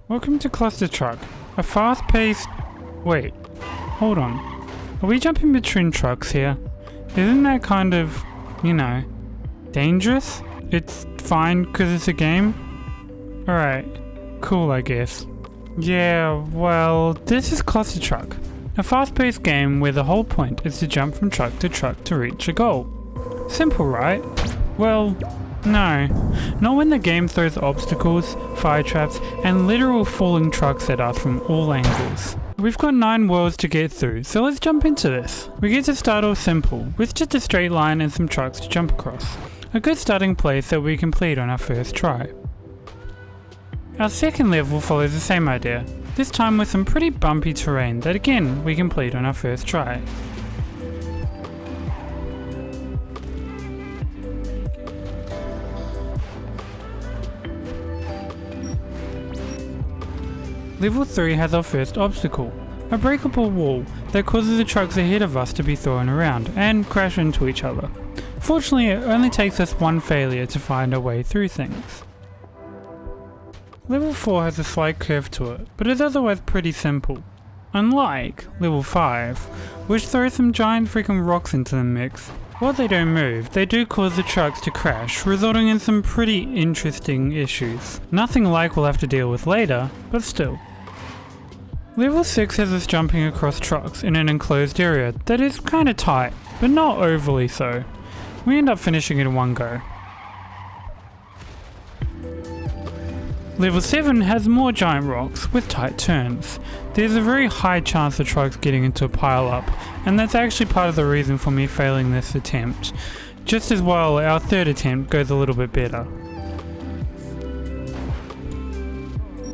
Welcome to ClusterTruck, a fast-paced... Wait, hold on. Are we jumping between trucks here? Isn't that kind of, dangerous? It's fine because it's a game? Alright, cool I guess. Yeah, well, this is ClusterTruck, a fast-paced game where the whole point is to jump from truck to reach a goal. Simple, right? Well, no, not when the game throws obstacles, fire traps, and literal falling trucks at us from all angles. We've got 9 worlds to get through, so let's jump into this. We get to start off simple, with just a straight line and some trucks to jump across. A good starting place that we complete on our first try. Our second level follows the same idea, this time with some pretty bumpy terrain that again we complete on our first try. Level 3 has our first obstacle, a breakable wall that causes the trucks ahead of us to be thrown around and crash into each other. Fortunately, it only takes us one failure to find our way through things. Level 4 has a slight curve to it, but is otherwise pretty simple. Unlike Level 5, which throws some giant freaking rocks into the mix. While they don't move, they do cause the trucks to crash, resulting in some pretty interesting issues. Nothing like we'll have to deal with later, but still. Level 6 has us jumping across trucks in an enclosed area that is kinda tight, but not overly so. We end up finishing it in one go. Level 7 has more giant rocks with tight turns. There's a very high chance of trucks getting into a pile up, and that's actually part of the reason for me failing this attempt. Just as well, our third attempt goes a little bit better.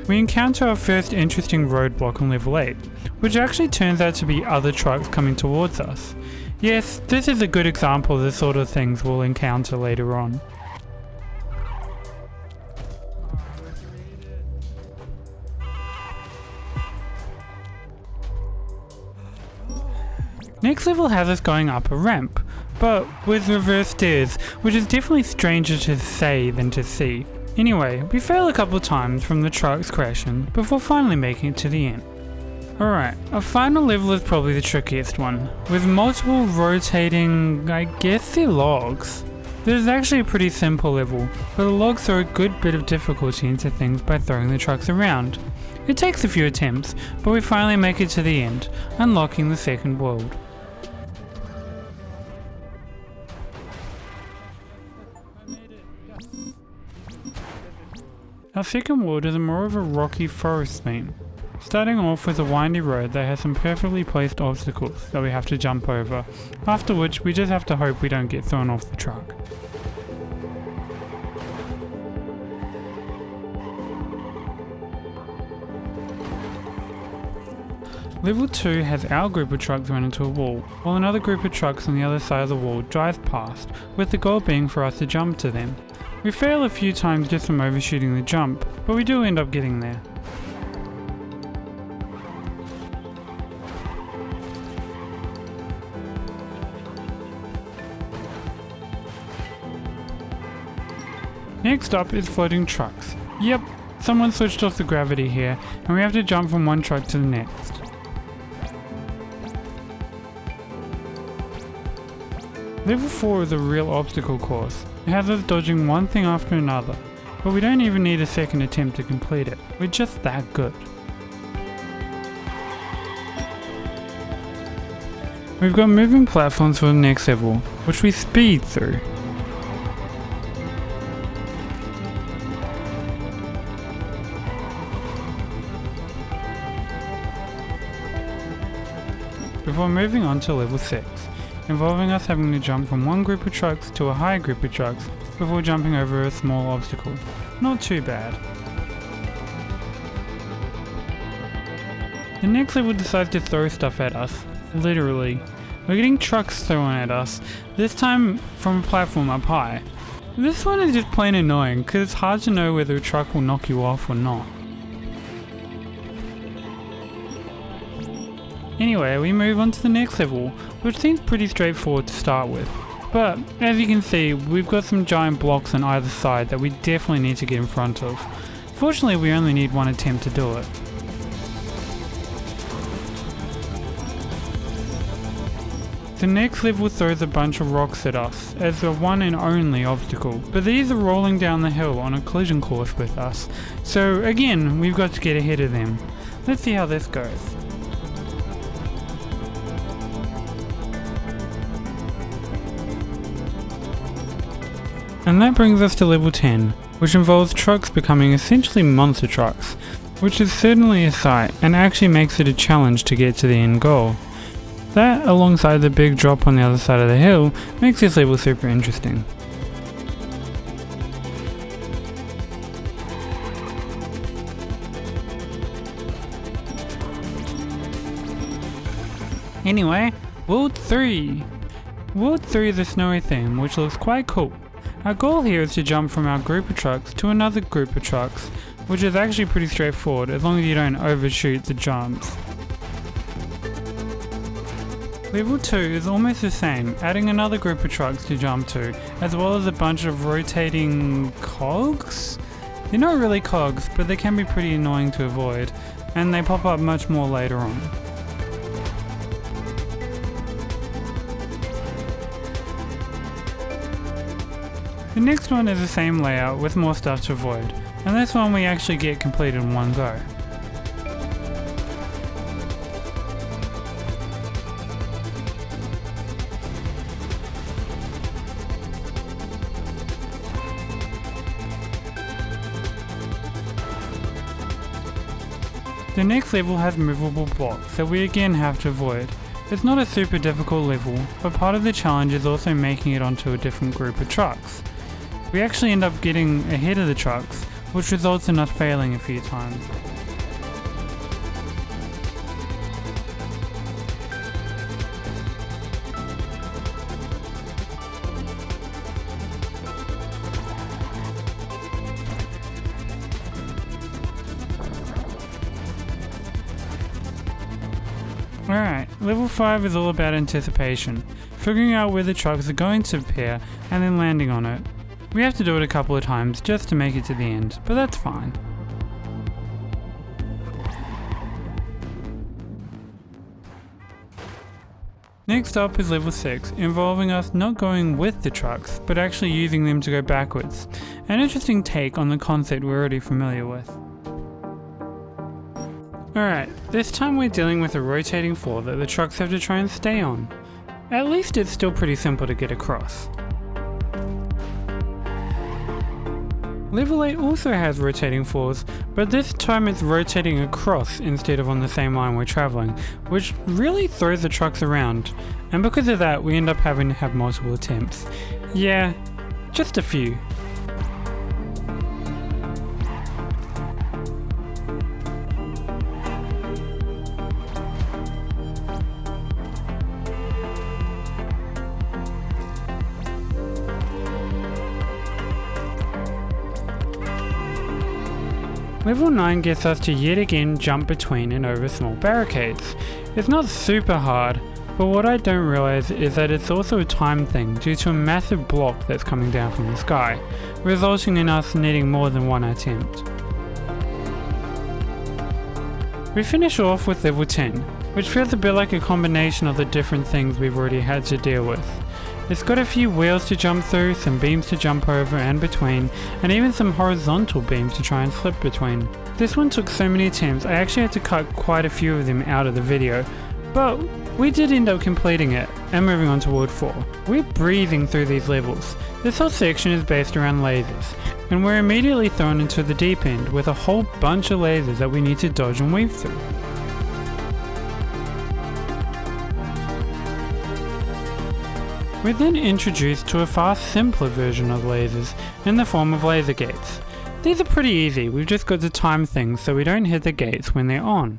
We encounter our first interesting roadblock on level 8, which actually turns out to be other trucks coming towards us. Yes, this is a good example of the sort of things we'll encounter later on. Next level has us going up a ramp, but with reverse stairs, which is definitely stranger to say than to see. Anyway, we fail a couple times from the trucks crashing before finally making it to the end. Alright, our final level is probably the trickiest one, with multiple rotating, I guess they're logs. This is actually a pretty simple level, but the logs throw a good bit of difficulty into things by throwing the trucks around. It takes a few attempts, but we finally make it to the end, unlocking the second world. Our second world is more of a rocky forest theme, starting off with a windy road that has some perfectly placed obstacles that we have to jump over, after which we just have to hope we don't get thrown off the truck. Level 2 has our group of trucks run into a wall, while another group of trucks on the other side of the wall drive past, with the goal being for us to jump to them. We fail a few times just from overshooting the jump, but we do end up getting there. Next up is floating trucks. Yep, someone switched off the gravity here, and we have to jump from one truck to the next. Level 4 is a real obstacle course. It has us dodging one thing after another, but we don't even need a second attempt to complete it. We're just that good. We've got moving platforms for the next level, which we speed through. Before moving on to level 6. Involving us having to jump from one group of trucks to a higher group of trucks before jumping over a small obstacle. Not too bad. The next level decides to throw stuff at us. Literally. We're getting trucks thrown at us, this time from a platform up high. This one is just plain annoying because it's hard to know whether a truck will knock you off or not. Anyway, we move on to the next level, which seems pretty straightforward to start with. But, as you can see, we've got some giant blocks on either side that we definitely need to get in front of. Fortunately, we only need one attempt to do it. The next level throws a bunch of rocks at us as the one and only obstacle, but these are rolling down the hill on a collision course with us, so again we've got to get ahead of them. Let's see how this goes. And that brings us to level 10, which involves trucks becoming essentially monster trucks, which is certainly a sight and actually makes it a challenge to get to the end goal. That, alongside the big drop on the other side of the hill, makes this level super interesting. Anyway, World 3! World 3 is a snowy theme, which looks quite cool. Our goal here is to jump from our group of trucks to another group of trucks, which is actually pretty straightforward as long as you don't overshoot the jumps. Level 2 is almost the same, adding another group of trucks to jump to, as well as a bunch of rotating cogs? They're not really cogs, but they can be pretty annoying to avoid, and they pop up much more later on. The next one is the same layout with more stuff to avoid, and this one we actually get completed in one go. The next level has movable blocks that we again have to avoid. It's not a super difficult level, but part of the challenge is also making it onto a different group of trucks. We actually end up getting ahead of the trucks, which results in us failing a few times. Alright, level 5 is all about anticipation, figuring out where the trucks are going to appear and then landing on it. We have to do it a couple of times just to make it to the end, but that's fine. Next up is level 6, involving us not going with the trucks, but actually using them to go backwards. An interesting take on the concept we're already familiar with. Alright, this time we're dealing with a rotating floor that the trucks have to try and stay on. At least it's still pretty simple to get across. Level 8 also has rotating floors, but this time it's rotating across instead of on the same line we're travelling, which really throws the trucks around, and because of that we end up having to have multiple attempts. Yeah, just a few. Level 9 gets us to yet again jump between and over small barricades. It's not super hard, but what I don't realize is that it's also a time thing due to a massive block that's coming down from the sky, resulting in us needing more than one attempt. We finish off with level 10, which feels a bit like a combination of the different things we've already had to deal with. It's got a few wheels to jump through, some beams to jump over and between, and even some horizontal beams to try and slip between. This one took so many attempts I actually had to cut quite a few of them out of the video, but we did end up completing it and moving on to World 4. We're breezing through these levels. This whole section is based around lasers, and we're immediately thrown into the deep end with a whole bunch of lasers that we need to dodge and weave through. We're then introduced to a far simpler version of lasers in the form of laser gates. These are pretty easy, we've just got to time things so we don't hit the gates when they're on.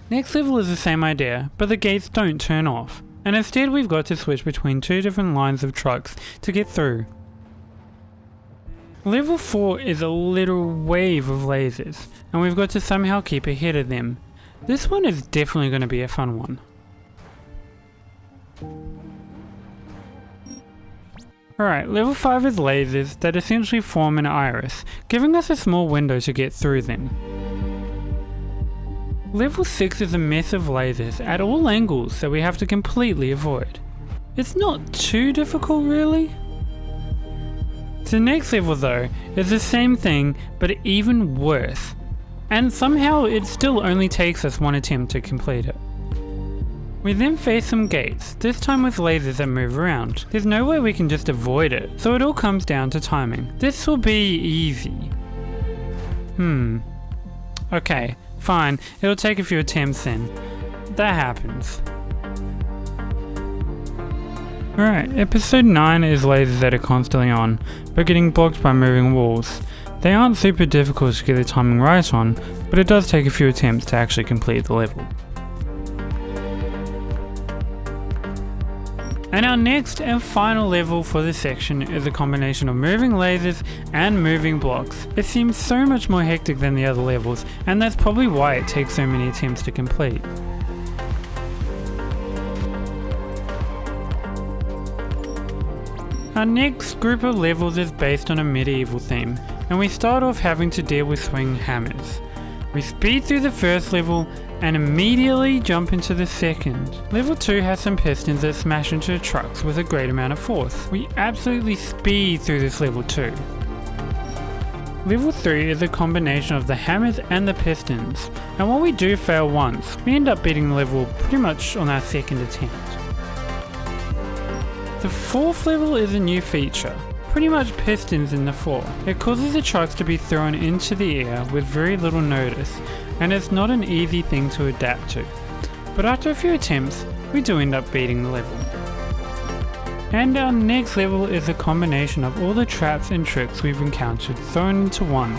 Next level is the same idea, but the gates don't turn off, and instead we've got to switch between two different lines of trucks to get through. Level 4 is a little wave of lasers, and we've got to somehow keep ahead of them. This one is definitely going to be a fun one. Alright, level 5 is lasers that essentially form an iris, giving us a small window to get through them. Level 6 is a mess of lasers at all angles that we have to completely avoid. It's not too difficult really. The next level though is the same thing but even worse, and somehow it still only takes us one attempt to complete it. We then face some gates, this time with lasers that move around. There's no way we can just avoid it, so it all comes down to timing. This will be easy. Okay, fine, it'll take a few attempts then. That happens. Alright, episode 9 is lasers that are constantly on, but getting blocked by moving walls. They aren't super difficult to get the timing right on, but it does take a few attempts to actually complete the level. And our next and final level for this section is a combination of moving lasers and moving blocks. It seems so much more hectic than the other levels, and that's probably why it takes so many attempts to complete. Our next group of levels is based on a medieval theme, and we start off having to deal with swing hammers. We speed through the first level and immediately jump into the second. Level 2 has some pistons that smash into trucks with a great amount of force. We absolutely speed through this level too. Level 3 is a combination of the hammers and the pistons, and while we do fail once, we end up beating the level pretty much on our second attempt. The fourth level is a new feature, pretty much pistons in the floor. It causes the trucks to be thrown into the air with very little notice, and it's not an easy thing to adapt to. But after a few attempts, we do end up beating the level. And our next level is a combination of all the traps and tricks we've encountered thrown into one.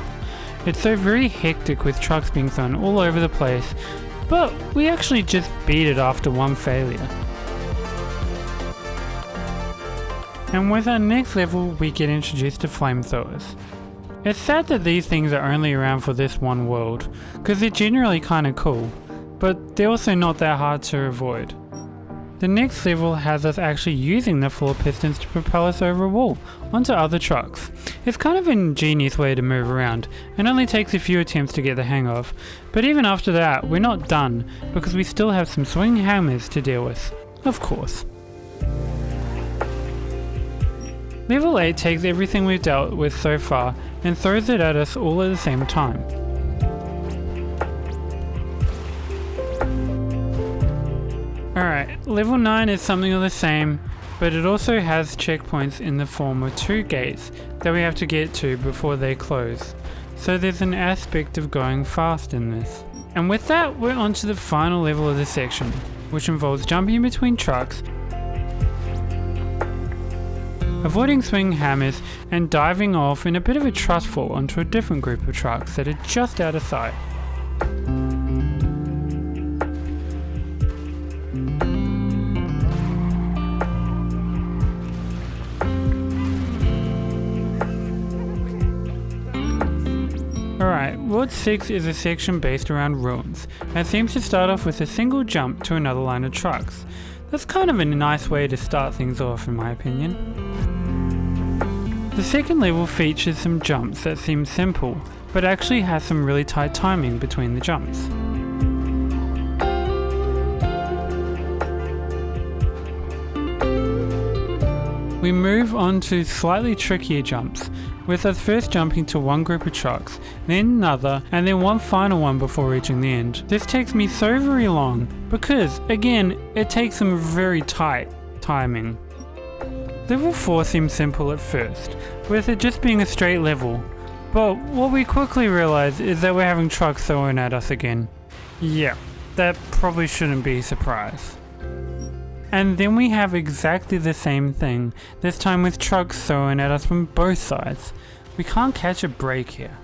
It's so very hectic with trucks being thrown all over the place, but we actually just beat it after one failure. And with our next level, we get introduced to flamethrowers. It's sad that these things are only around for this one world, because they're generally kinda cool, but they're also not that hard to avoid. The next level has us actually using the floor pistons to propel us over a wall, onto other trucks. It's kind of an ingenious way to move around, and only takes a few attempts to get the hang of, but even after that, we're not done, because we still have some swing hammers to deal with, of course. Level 8 takes everything we've dealt with so far and throws it at us all at the same time. Alright, level 9 is something of the same, but it also has checkpoints in the form of 2 gates that we have to get to before they close. So there's an aspect of going fast in this. And with that, we're on to the final level of this section, which involves jumping between trucks, avoiding swing hammers, and diving off in a bit of a trust fall onto a different group of trucks that are just out of sight. Alright, World 6 is a section based around ruins, and seems to start off with a single jump to another line of trucks. That's kind of a nice way to start things off in my opinion. The second level features some jumps that seem simple, but actually has some really tight timing between the jumps. We move on to slightly trickier jumps, with us first jumping to one group of trucks, then another, and then one final one before reaching the end. This takes me so very long, because, again, it takes some very tight timing. Level 4 seems simple at first, with it just being a straight level, but what we quickly realise is that we're having trucks thrown at us again. Yeah, that probably shouldn't be a surprise. And then we have exactly the same thing, this time with trucks thrown at us from both sides. We can't catch a break here.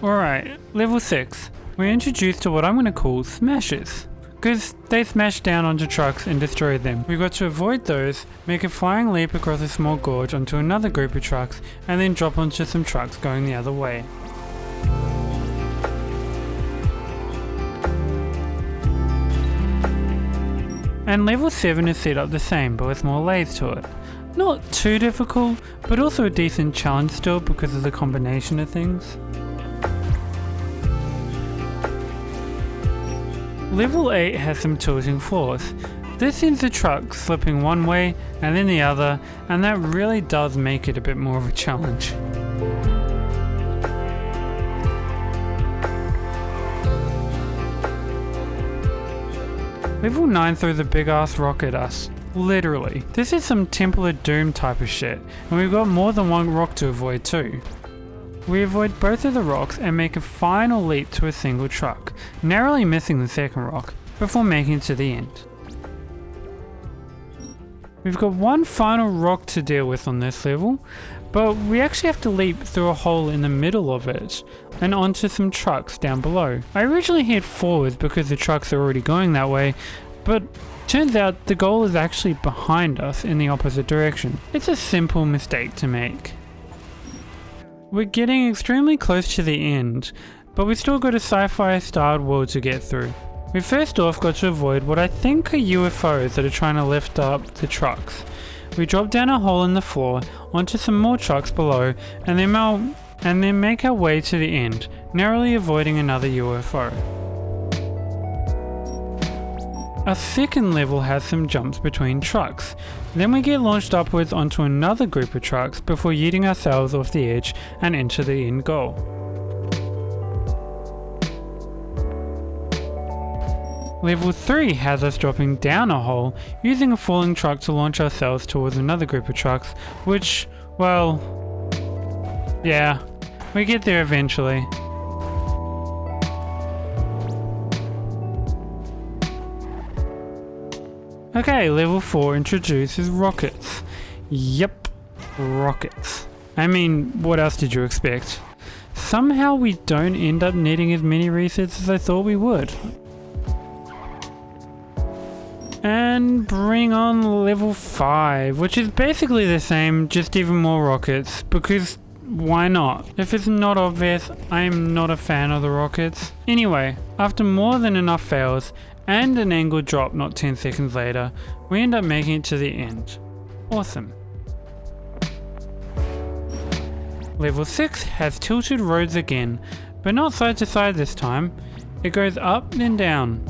Alright, level 6. We're introduced to what I'm going to call smashers, because they smash down onto trucks and destroy them. We've got to avoid those, make a flying leap across a small gorge onto another group of trucks, and then drop onto some trucks going the other way. And level 7 is set up the same, but with more lathes to it. Not too difficult, but also a decent challenge still because of the combination of things. Level 8 has some tilting floors. This sends the truck slipping one way and then the other, and that really does make it a bit more of a challenge. Level 9 throws a big ass rock at us. Literally. This is some Temple of Doom type of shit, and we've got more than one rock to avoid too. We avoid both of the rocks and make a final leap to a single truck, narrowly missing the second rock, before making it to the end. We've got one final rock to deal with on this level, but we actually have to leap through a hole in the middle of it, and onto some trucks down below. I originally head forwards because the trucks are already going that way, but turns out the goal is actually behind us in the opposite direction. It's a simple mistake to make. We're getting extremely close to the end, but we still got a sci-fi starred world to get through. We first off got to avoid what I think are UFOs that are trying to lift up the trucks. We drop down a hole in the floor onto some more trucks below and then make our way to the end, narrowly avoiding another UFO. Our second level has some jumps between trucks. Then we get launched upwards onto another group of trucks before yeeting ourselves off the edge and into the end goal. Level 3 has us dropping down a hole, using a falling truck to launch ourselves towards another group of trucks, which, well, yeah, we get there eventually. Okay, level 4 introduces rockets. Yep, rockets. I mean, what else did you expect? Somehow we don't end up needing as many resets as I thought we would. And bring on level 5, which is basically the same, just even more rockets, because why not? If it's not obvious, I am not a fan of the rockets. Anyway, after more than enough fails, and an angled drop not 10 seconds later, we end up making it to the end. Awesome. Level 6 has tilted roads again, but not side to side this time. It goes up and down.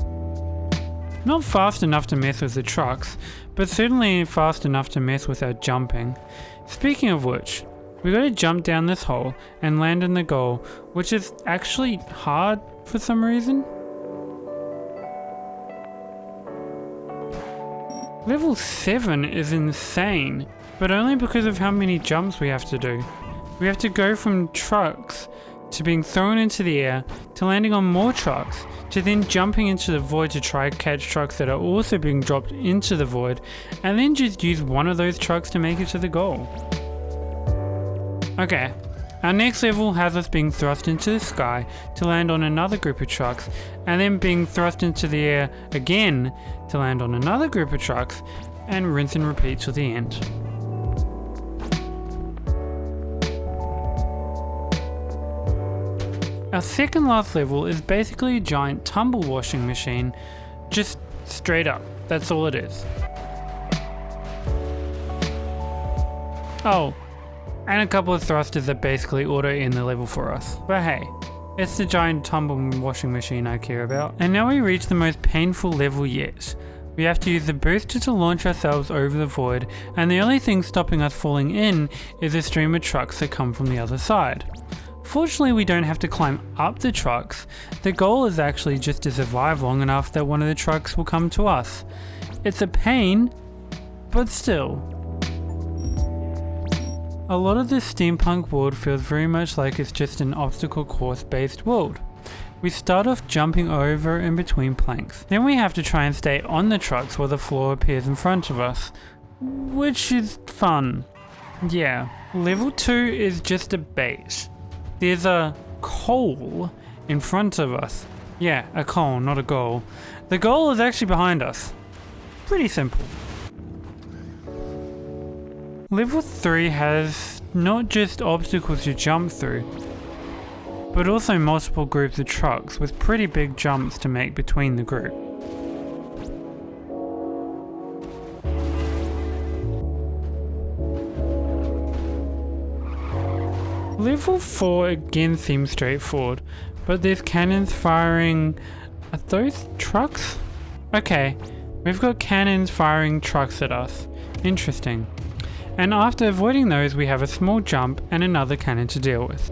Not fast enough to mess with the trucks, but certainly fast enough to mess with our jumping. Speaking of which, we gotta jump down this hole and land in the goal, which is actually hard for some reason. Level 7 is insane, but only because of how many jumps we have to do. We have to go from trucks to being thrown into the air, to landing on more trucks, to then jumping into the void to try and catch trucks that are also being dropped into the void, and then just use one of those trucks to make it to the goal. Okay, our next level has us being thrust into the sky to land on another group of trucks, and then being thrust into the air again to land on another group of trucks, and rinse and repeat till the end. Our second last level is basically a giant tumble washing machine, just straight up, that's all it is. Oh, and a couple of thrusters that basically auto end the level for us. But hey, it's the giant tumble washing machine I care about. And now we reach the most painful level yet. We have to use the booster to launch ourselves over the void, and the only thing stopping us falling in is a stream of trucks that come from the other side. Fortunately, we don't have to climb up the trucks. The goal is actually just to survive long enough that one of the trucks will come to us. It's a pain, but still. A lot of this Steampunk world feels very much like it's just an obstacle course based world. We start off jumping over and between planks. Then we have to try and stay on the trucks while the floor appears in front of us, which is fun. Yeah, level 2 is just a bait. There's a coal in front of us. Yeah, a coal, not a goal. The goal is actually behind us. Pretty simple. Level 3 has not just obstacles to jump through, but also multiple groups of trucks with pretty big jumps to make between the group. Level 4 again seems straightforward, but there's cannons firing... Are those trucks? Okay, we've got cannons firing trucks at us. Interesting. And after avoiding those, we have a small jump and another cannon to deal with.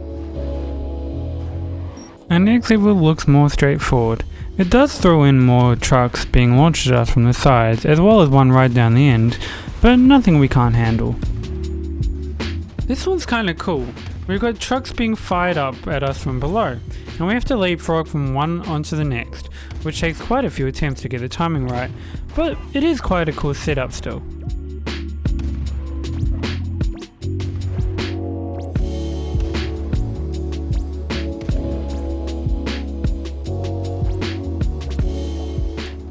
Our next level looks more straightforward. It does throw in more trucks being launched at us from the sides, as well as one right down the end, but nothing we can't handle. This one's kinda cool. We've got trucks being fired up at us from below, and we have to leapfrog from one onto the next, which takes quite a few attempts to get the timing right, but it is quite a cool setup still.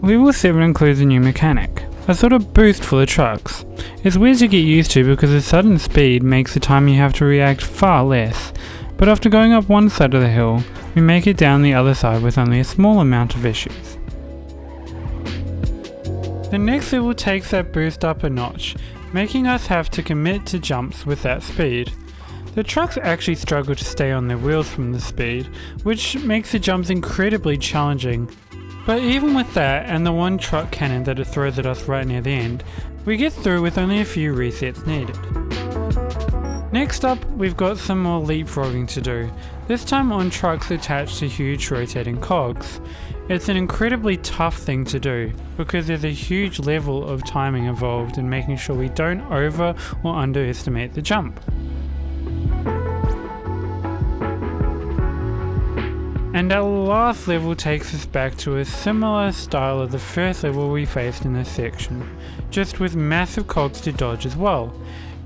Level 7 includes a new mechanic, a sort of boost for the trucks. It's weird to get used to because the sudden speed makes the time you have to react far less, but after going up one side of the hill, we make it down the other side with only a small amount of issues. The next level takes that boost up a notch, making us have to commit to jumps with that speed. The trucks actually struggle to stay on their wheels from the speed, which makes the jumps incredibly challenging. But even with that and the one truck cannon that it throws at us right near the end, we get through with only a few resets needed. Next up, we've got some more leapfrogging to do, this time on trucks attached to huge rotating cogs. It's an incredibly tough thing to do, because there's a huge level of timing involved in making sure we don't over or underestimate the jump. And our last level takes us back to a similar style of the first level we faced in this section, just with massive cogs to dodge as well.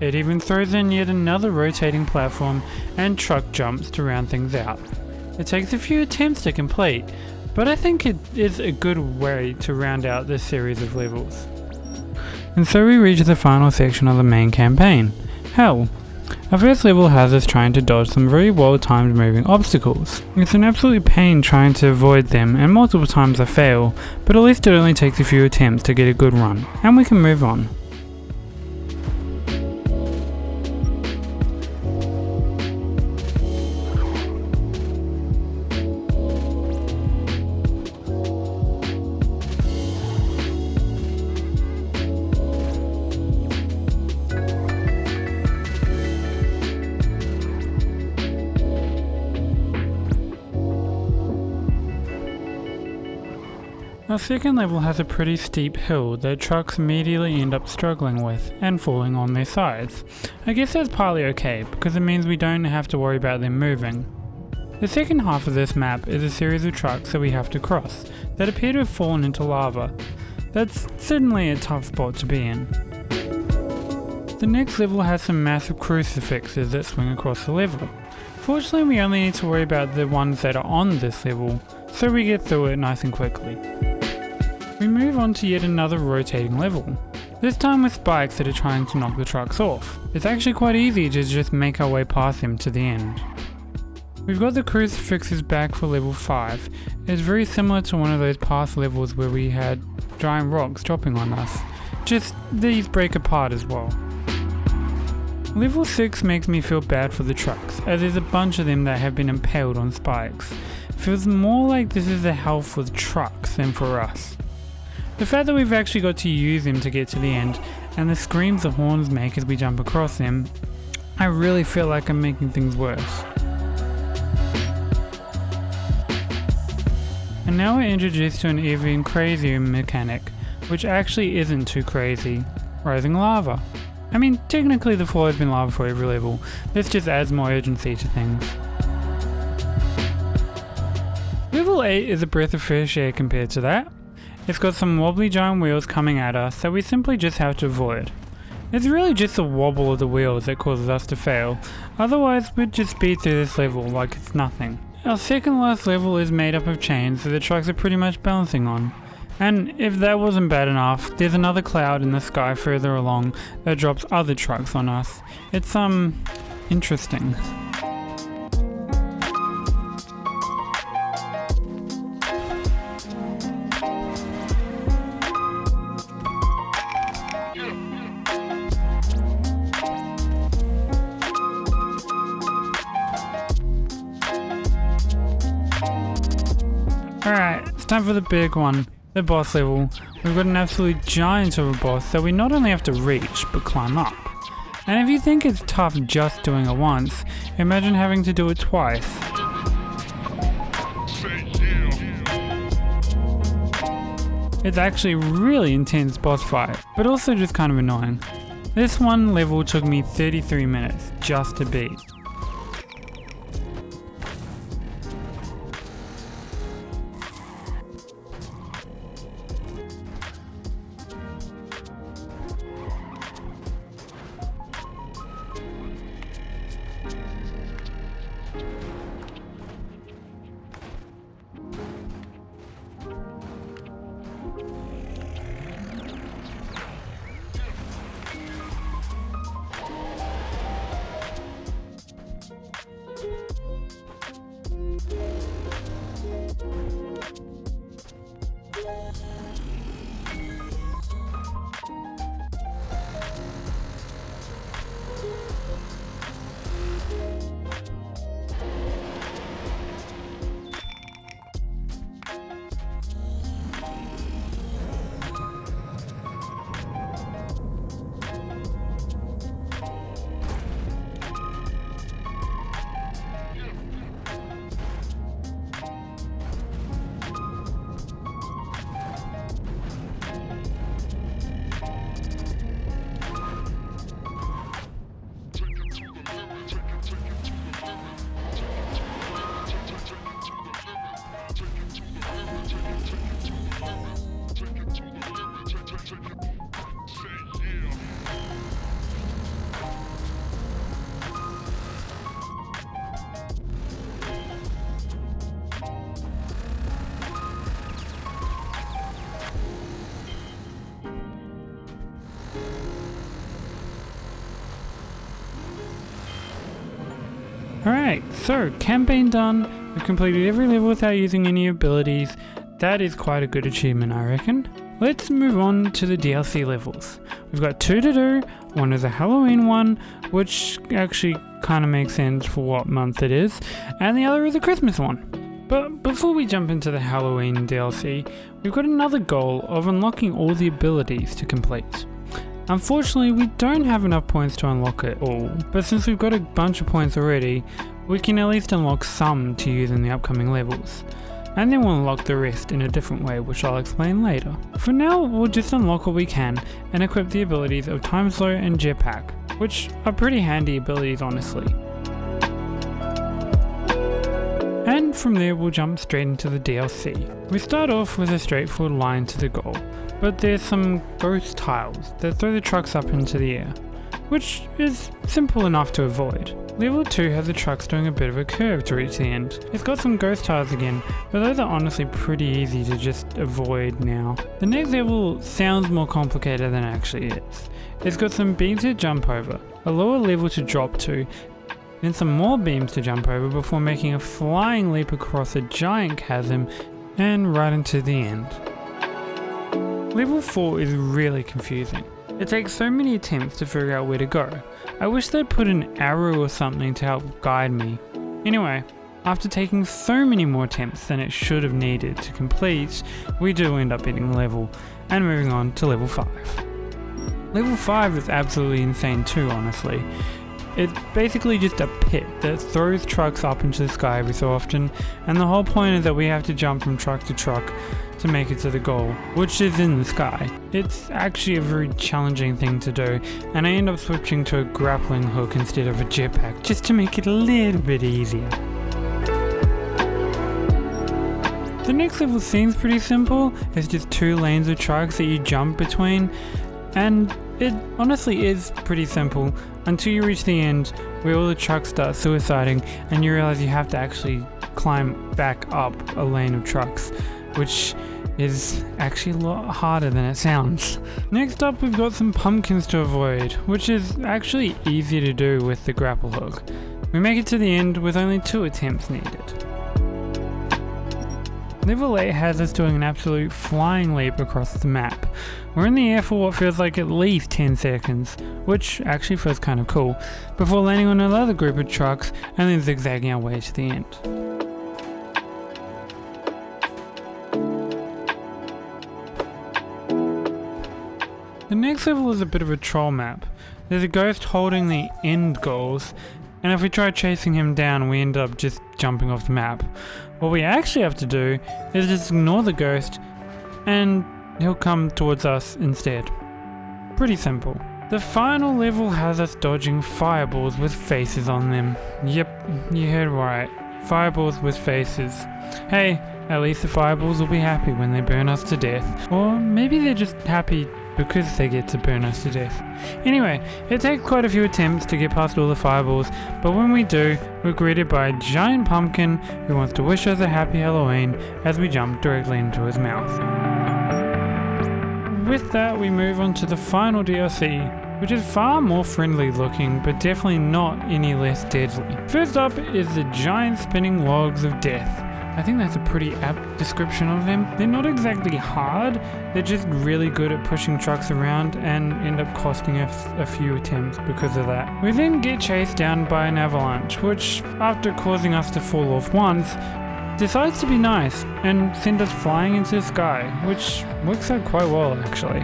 It even throws in yet another rotating platform and truck jumps to round things out. It takes a few attempts to complete, but I think it is a good way to round out this series of levels. And so we reach the final section of the main campaign, Hell. Our first level has us trying to dodge some very well timed moving obstacles. It's an absolute pain trying to avoid them, and multiple times I fail, but at least it only takes a few attempts to get a good run, and we can move on. Our second level has a pretty steep hill that trucks immediately end up struggling with and falling on their sides. I guess that's partly okay because it means we don't have to worry about them moving. The second half of this map is a series of trucks that we have to cross that appear to have fallen into lava. That's certainly a tough spot to be in. The next level has some massive crucifixes that swing across the level. Fortunately, we only need to worry about the ones that are on this level, so we get through it nice and quickly. We move on to yet another rotating level, this time with spikes that are trying to knock the trucks off. It's actually quite easy to just make our way past them to the end. We've got the crucifixes back for level 5. It's very similar to one of those past levels where we had giant rocks dropping on us, just these break apart as well. Level 6 makes me feel bad for the trucks, as there's a bunch of them that have been impaled on spikes. Feels more like this is a hell for the trucks than for us. The fact that we've actually got to use them to get to the end, and the screams the horns make as we jump across them, I really feel like I'm making things worse. And now we're introduced to an even crazier mechanic, which actually isn't too crazy, rising lava. I mean, technically the floor has been lava for every level, this just adds more urgency to things. Level 8 is a breath of fresh air compared to that. It's got some wobbly giant wheels coming at us that we simply just have to avoid. It's really just the wobble of the wheels that causes us to fail, otherwise we'd just speed through this level like it's nothing. Our second last level is made up of chains that the trucks are pretty much balancing on. And if that wasn't bad enough, there's another cloud in the sky further along that drops other trucks on us. It's interesting. Alright, it's time for the big one, the boss level. We've got an absolute giant of a boss that we not only have to reach, but climb up. And if you think it's tough just doing it once, imagine having to do it twice. It's actually a really intense boss fight, but also just kind of annoying. This one level took me 33 minutes just to beat. Alright, so campaign done. We've completed every level without using any abilities. That is quite a good achievement, I reckon. Let's move on to the DLC levels. We've got 2 to do. One is a Halloween one, which actually kind of makes sense for what month it is, and the other is a Christmas one. But before we jump into the Halloween DLC, we've got another goal of unlocking all the abilities to complete. Unfortunately, we don't have enough points to unlock it all, but since we've got a bunch of points already, we can at least unlock some to use in the upcoming levels. And then we'll unlock the rest in a different way, which I'll explain later. For now, we'll just unlock what we can and equip the abilities of Time Slow and Jetpack, which are pretty handy abilities honestly. And from there we'll jump straight into the DLC. We start off with a straightforward line to the goal, but there's some ghost tiles that throw the trucks up into the air, which is simple enough to avoid. Level 2 has the trucks doing a bit of a curve to reach the end. It's got some ghost tiles again, but those are honestly pretty easy to just avoid now. The next level sounds more complicated than it actually is. It's got some beams to jump over, a lower level to drop to, then some more beams to jump over before making a flying leap across a giant chasm and right into the end. Level 4 is really confusing. It takes so many attempts to figure out where to go. I wish they'd put an arrow or something to help guide me. Anyway, after taking so many more attempts than it should have needed to complete, we do end up beating the level and moving on to level 5. Level 5 is absolutely insane too, honestly. It's basically just a pit that throws trucks up into the sky every so often, and the whole point is that we have to jump from truck to truck to make it to the goal, which is in the sky. It's actually a very challenging thing to do, and I end up switching to a grappling hook instead of a jetpack just to make it a little bit easier. The next level seems pretty simple. It's just 2 lanes of trucks that you jump between, and it honestly is pretty simple until you reach the end where all the trucks start suiciding and you realize you have to actually climb back up a lane of trucks, which is actually a lot harder than it sounds. Next up, we've got some pumpkins to avoid, which is actually easy to do with the grapple hook. We make it to the end with only 2 attempts needed. Level 8 has us doing an absolute flying leap across the map. We're in the air for what feels like at least 10 seconds, which actually feels kind of cool, before landing on another group of trucks and then zigzagging our way to the end. next level is a bit of a troll map. There's a ghost holding the end goals, and if we try chasing him down we end up just jumping off the map. What we actually have to do is just ignore the ghost and he'll come towards us instead. Pretty simple. The final level has us dodging fireballs with faces on them. Yep, you heard right. Fireballs with faces. Hey, at least the fireballs will be happy when they burn us to death. Or maybe they're just happy because they get to burn us to death. Anyway, it takes quite a few attempts to get past all the fireballs, but when we do, we're greeted by a giant pumpkin who wants to wish us a happy Halloween as we jump directly into his mouth. With that, we move on to the final DLC, which is far more friendly looking, but definitely not any less deadly. First up is the giant spinning logs of death. I think that's a pretty apt description of them. They're not exactly hard, they're just really good at pushing trucks around and end up costing us a few attempts because of that. We then get chased down by an avalanche, which, after causing us to fall off once, decides to be nice and send us flying into the sky, which works out quite well actually.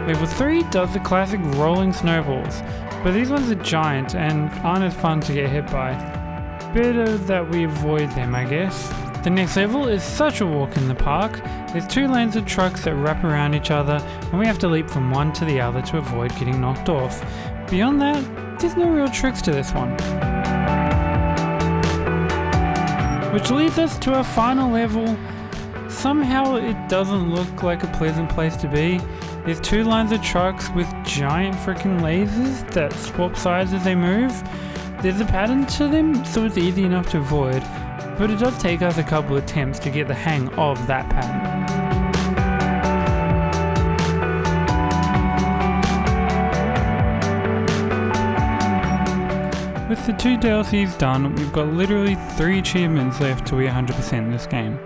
Level 3 does the classic rolling snowballs, but these ones are giant and aren't as fun to get hit by. Better that we avoid them, I guess. The next level is such a walk in the park. There's 2 lanes of trucks that wrap around each other and we have to leap from one to the other to avoid getting knocked off. Beyond that, there's no real tricks to this one. Which leads us to our final level. Somehow it doesn't look like a pleasant place to be. There's 2 lines of trucks with giant freaking lasers that swap sides as they move. There's a pattern to them, so it's easy enough to avoid, but it does take us a couple attempts to get the hang of that pattern. With the 2 DLCs done, we've got literally 3 achievements left till we're 100% in this game.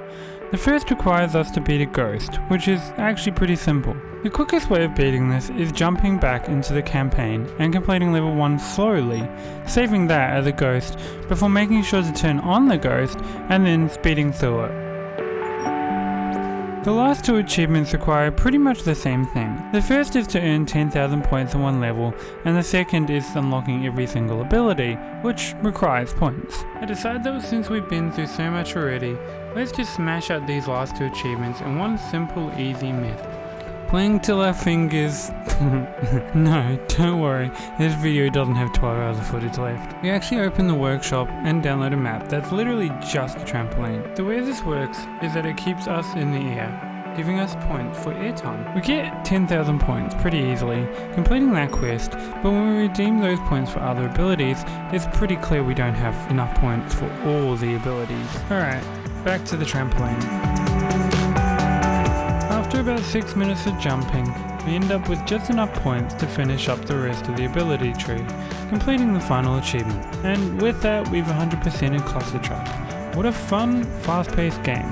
The first requires us to beat a ghost, which is actually pretty simple. The quickest way of beating this is jumping back into the campaign and completing level 1 slowly, saving that as a ghost before making sure to turn on the ghost and then speeding through it. The last 2 achievements require pretty much the same thing. The first is to earn 10,000 points in one level, and the second is unlocking every single ability, which requires points. I decided that since we've been through so much already, let's just smash out these last 2 achievements in one simple, easy method. Playing till our fingers... No, don't worry, this video doesn't have 12 hours of footage left. We actually open the workshop and download a map that's literally just a trampoline. The way this works is that it keeps us in the air, giving us points for airtime. We get 10,000 points pretty easily, completing that quest, but when we redeem those points for other abilities, it's pretty clear we don't have enough points for all the abilities. Alright, back to the trampoline. After about 6 minutes of jumping, we end up with just enough points to finish up the rest of the ability tree, completing the final achievement. And with that, we've 100% in ClusterTruck. What a fun, fast-paced game.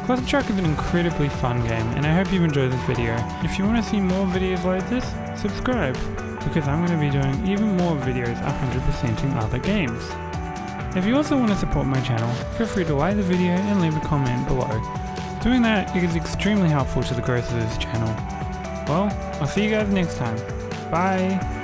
ClusterTruck is an incredibly fun game, and I hope you've enjoyed this video. If you want to see more videos like this, subscribe, because I'm going to be doing even more videos 100%ing other games. If you also want to support my channel, feel free to like the video and leave a comment below. Doing that is extremely helpful to the growth of this channel. Well, I'll see you guys next time. Bye!